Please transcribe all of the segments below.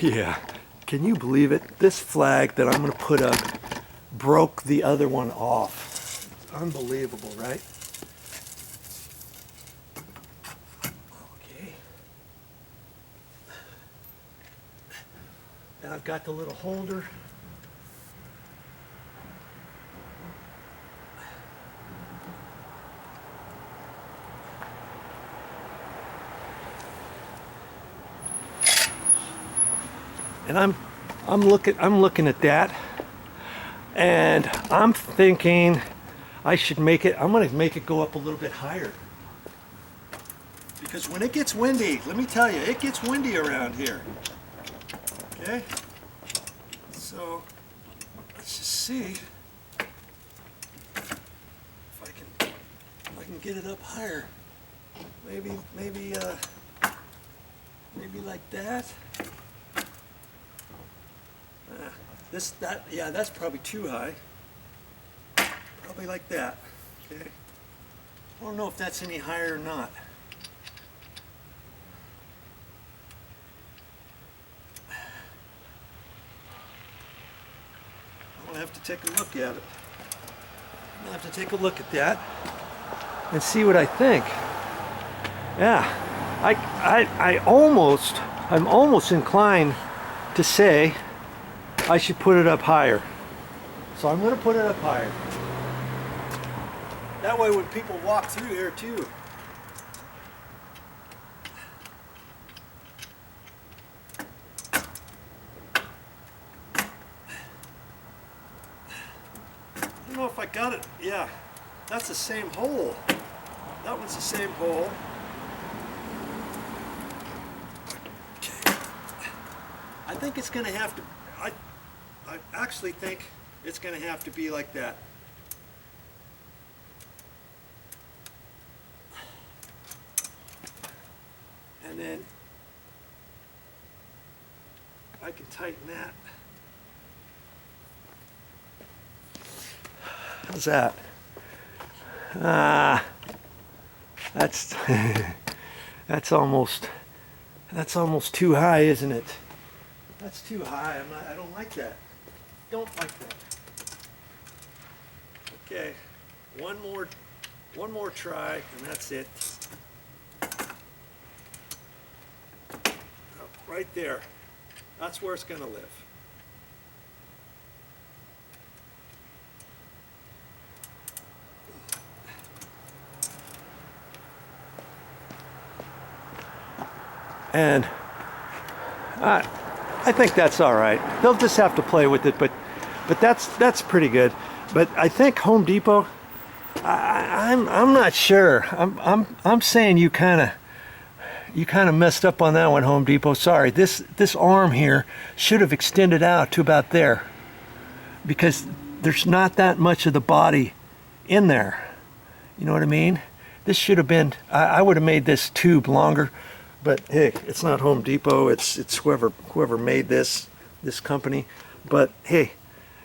Yeah, can you believe it? This flag that I'm going to put up broke the other one off. It's unbelievable, right? Okay. And I've got the little holder. And I'm looking at that, and I'm thinking I should make it, I'm going to make it go up a little bit higher. Because when it gets windy, let me tell you, it gets windy around here. Okay? So let's just see if I can get it up higher. Maybe like that. Yeah, that's probably too high. Probably like that. Okay. I don't know if that's any higher or not. I'm gonna have to take a look at it. I'm gonna have to take a look at that and see what I think. Yeah, I'm almost inclined to say I should put it up higher. So I'm going to put it up higher. That way when people walk through here too, I don't know if I got it. Yeah, that's the same hole. That one's the same hole. I think it's going to have to, I actually think it's going to have to be like that. And then I can tighten that. How's that? That's that's almost too high, isn't it? That's too high. I don't like that. Don't like that. Okay, one more try, and that's it. Right there. That's where it's going to live. And I think that's all right. They'll just have to play with it, but that's pretty good. But I think Home Depot, I'm not sure. I'm saying you kind of messed up on that one, Home Depot. Sorry. This arm here should have extended out to about there, because there's not that much of the body in there. You know what I mean? This should have been, I would have made this tube longer. But hey, it's not Home Depot. It's whoever made this company. But hey,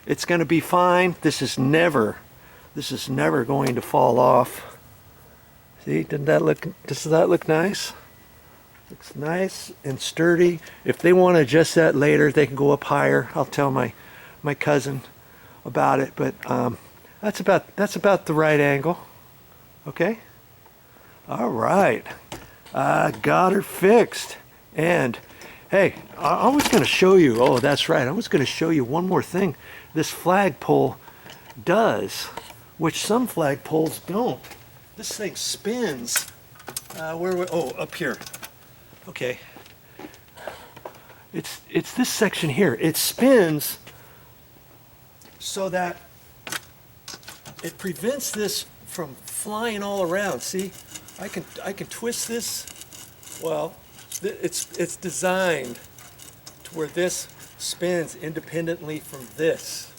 it's going to be fine. This is never going to fall off. See, does that look nice? Looks nice and sturdy. If they want to adjust that later, they can go up higher. I'll tell my cousin about it. But that's about the right angle. Okay. All right. Got her fixed. And hey, I was going to show you, oh that's right, I was going to show you one more thing this flagpole does, which some flagpoles don't. This thing spins. Up here. Okay. It's this section here. It spins so that it prevents this from flying all around. See? I can twist this. Well, it's designed to where this spins independently from this.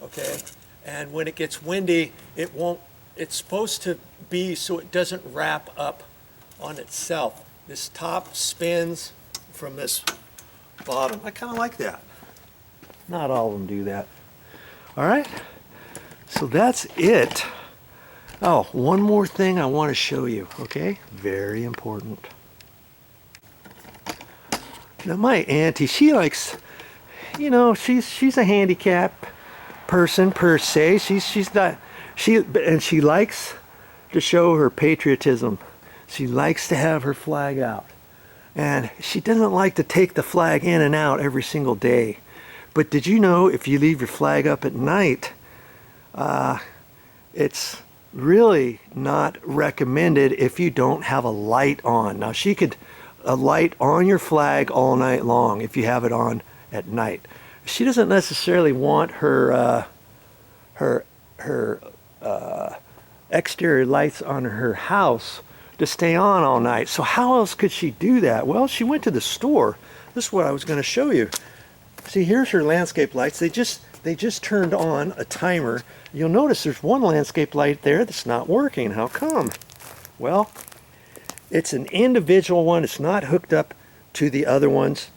Okay, and when it gets windy, it won't. It's supposed to be so it doesn't wrap up on itself. This top spins from this bottom. I kind of like that. Not all of them do that. All right, so that's it. Oh, one more thing I want to show you, okay? Very important. Now my auntie, she likes, you know, she's a handicap person per se. She's not, and she likes to show her patriotism. She likes to have her flag out. And she doesn't like to take the flag in and out every single day. But did you know if you leave your flag up at night, it's really not recommended if you don't have a light on. Now she could a light on your flag all night long if you have it on at night. She doesn't necessarily want her exterior lights on her house to stay on all night. So how else could she do that? Well, she went to the store. This is what I was going to show you. See, here's her landscape lights. They just turned on a timer. You'll notice there's one landscape light there that's not working. How come? Well, it's an individual one. It's not hooked up to the other ones.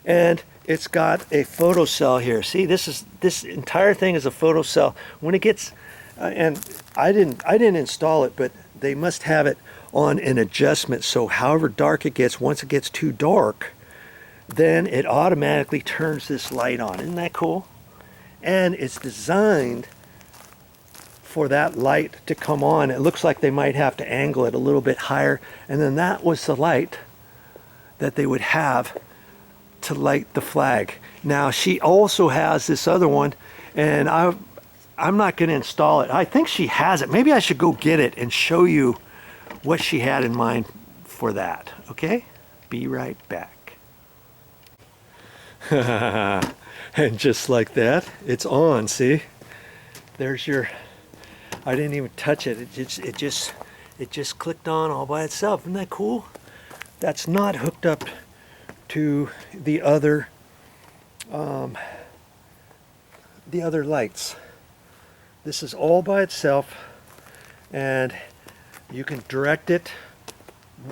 And it's got a photocell here. See, this entire thing is a photocell. When it gets and I didn't install it, but they must have it on an adjustment, so however dark it gets, once it gets too dark, then it automatically turns this light on. Isn't that cool? And it's designed for that light to come on. It looks like they might have to angle it a little bit higher, and then that was the light that they would have to light the flag. Now she also has this other one, and I'm not going to install it. I think she has it. Maybe I should go get it and show you what she had in mind for that. Okay? Be right back. And just like that, it's on. See? There's your... I didn't even touch it. It just clicked on all by itself. Isn't that cool? That's not hooked up to the other lights. This is all by itself, and you can direct it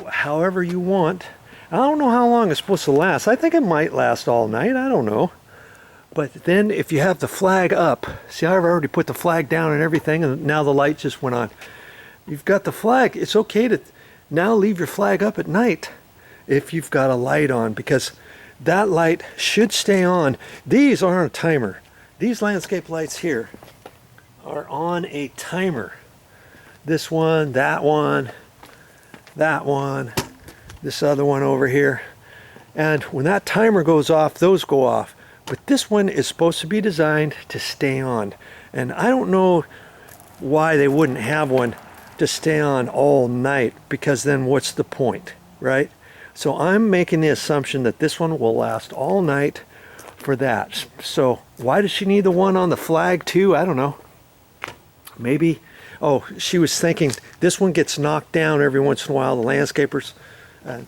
however you want. I don't know how long it's supposed to last. I think it might last all night. I don't know. But then if you have the flag up, see, I've already put the flag down and everything, and now the light just went on. You've got the flag. It's okay to now leave your flag up at night if you've got a light on, because that light should stay on. These aren't a timer. These landscape lights here are on a timer. This one, that one, this other one over here. And when that timer goes off, those go off. But this one is supposed to be designed to stay on. And I don't know why they wouldn't have one to stay on all night, because then what's the point, right? So I'm making the assumption that this one will last all night for that. So why does she need the one on the flag too? I don't know. Maybe, oh, she was thinking this one gets knocked down every once in a while. The landscapers,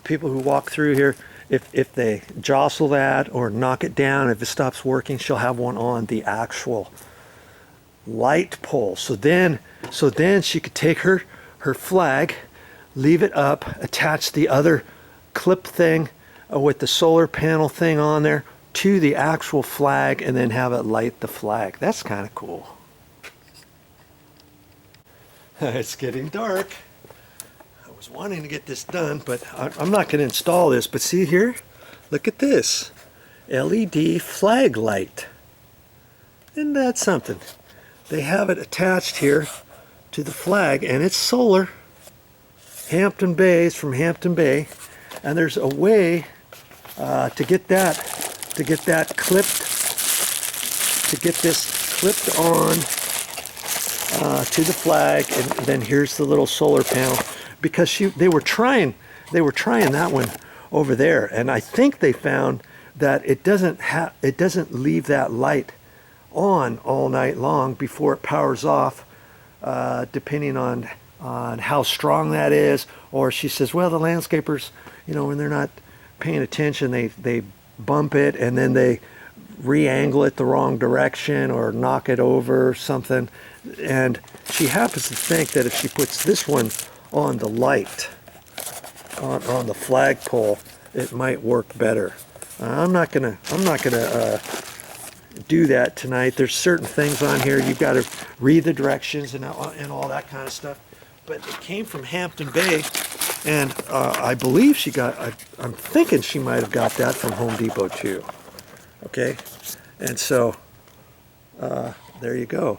people who walk through here, if they jostle that or knock it down, if it stops working, she'll have one on the actual light pole. So then she could take her flag, leave it up, attach the other clip thing with the solar panel thing on there to the actual flag, and then have it light the flag. That's kind of cool. It's getting dark. I was wanting to get this done, but I'm not going to install this. But see here, look at this LED flag light. Isn't that something? They have it attached here to the flag, and it's solar. Hampton Bay is from Hampton Bay, and there's a way to get that clipped, to get this clipped on to the flag, and then here's the little solar panel, because they were trying that one over there, and I think they found that it doesn't leave that light on all night long before it powers off, depending on how strong that is. Or she says, well, the landscapers, you know, when they're not paying attention, they bump it and then they re-angle it the wrong direction or knock it over or something. And she happens to think that if she puts this one on the light, on the flagpole, it might work better. I'm not gonna do that tonight. There's certain things on here you've got to read the directions and all that kind of stuff. But it came from Hampton Bay, And I believe she got, I'm thinking she might have got that from Home Depot too. Okay, and so there you go.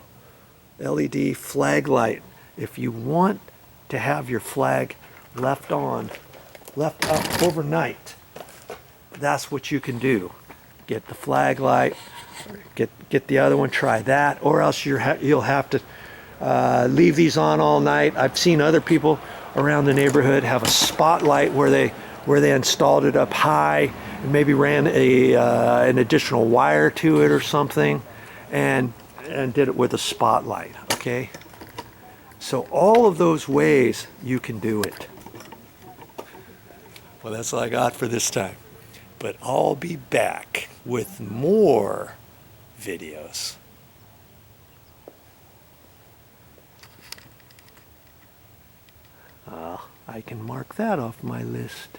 LED flag light. If you want to have your flag left up overnight, that's what you can do. Get the flag light, get the other one, try that, or else you'll have to leave these on all night. I've seen other people around the neighborhood have a spotlight where they installed it up high and maybe ran an additional wire to it or something, and did it with a spotlight. Okay, so all of those ways you can do it. Well, that's all I got for this time, but I'll be back with more videos. I can mark that off my list.